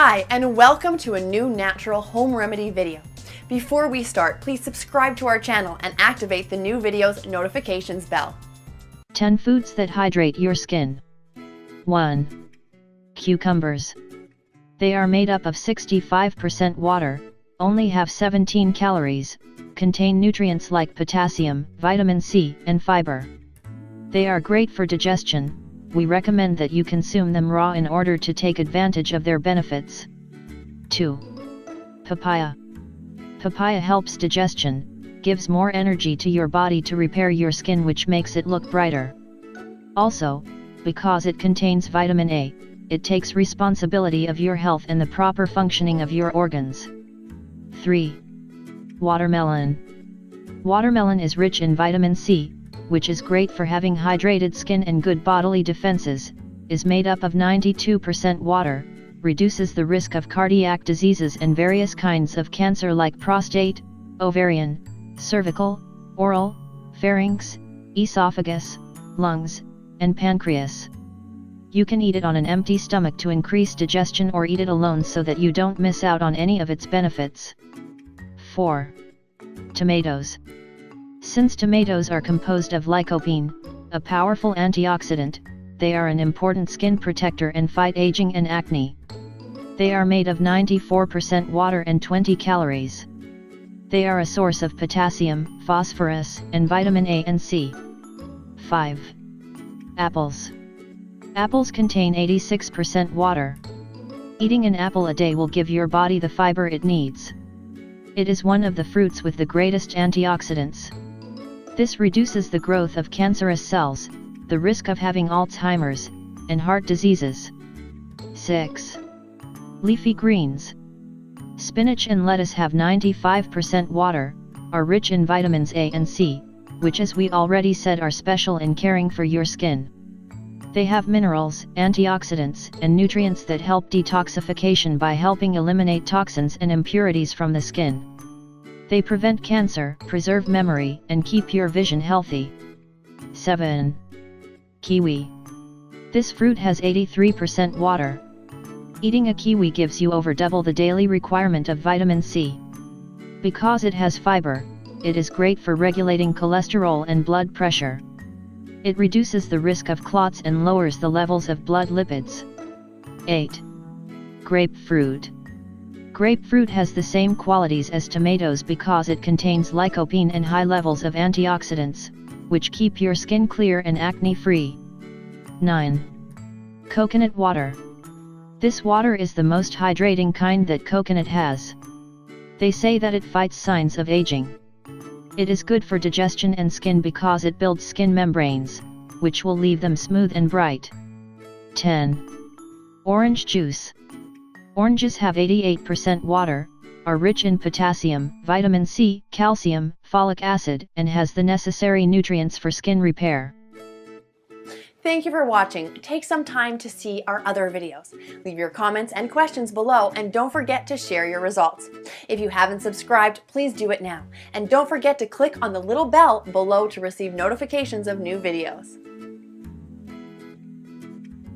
Hi, and welcome to a new natural home remedy video. Before we start, please subscribe to our channel and activate the new video's notifications bell. 10 foods that hydrate your skin. 1. Cucumbers. They are made up of 65% water, only have 17 calories, contain nutrients like potassium, vitamin C, and fiber. They are great for digestion. We recommend that you consume them raw in order to take advantage of their benefits. 2. Papaya. Papaya helps digestion, gives more energy to your body to repair your skin, which makes it look brighter. Also, because it contains vitamin A, it takes responsibility of your health and the proper functioning of your organs. 3. Watermelon. Watermelon is rich in vitamin C, which is great for having hydrated skin and good bodily defenses, is made up of 92% water, reduces the risk of cardiac diseases and various kinds of cancer like prostate, ovarian, cervical, oral, pharynx, esophagus, lungs, and pancreas. You can eat it on an empty stomach to increase digestion or eat it alone so that you don't miss out on any of its benefits. 4. Tomatoes. Since tomatoes are composed of lycopene, a powerful antioxidant, they are an important skin protector and fight aging and acne. They are made of 94% water and 20 calories. They are a source of potassium, phosphorus, and vitamin A and C. 5. Apples. Apples contain 86% water. Eating an apple a day will give your body the fiber it needs. It is one of the fruits with the greatest antioxidants. This reduces the growth of cancerous cells, the risk of having Alzheimer's, and heart diseases. 6. Leafy greens. Spinach and lettuce have 95% water, are rich in vitamins A and C, which, as we already said, are special in caring for your skin. They have minerals, antioxidants, and nutrients that help detoxification by helping eliminate toxins and impurities from the skin. They prevent cancer, preserve memory, and keep your vision healthy. 7. Kiwi. This fruit has 83% water. Eating a kiwi gives you over double the daily requirement of vitamin C. Because it has fiber, it is great for regulating cholesterol and blood pressure. It reduces the risk of clots and lowers the levels of blood lipids. 8. Grapefruit. Grapefruit has the same qualities as tomatoes because it contains lycopene and high levels of antioxidants, which keep your skin clear and acne-free. 9. Coconut water. This water is the most hydrating kind that coconut has. They say that it fights signs of aging. It is good for digestion and skin because it builds skin membranes, which will leave them smooth and bright. 10. Orange juice. Oranges have 88% water, are rich in potassium, vitamin C, calcium, folic acid, and has the necessary nutrients for skin repair. Thank you for watching. Take some time to see our other videos. Leave your comments and questions below, and don't forget to share your results. If you haven't subscribed, please do it now. And don't forget to click on the little bell below to receive notifications of new videos.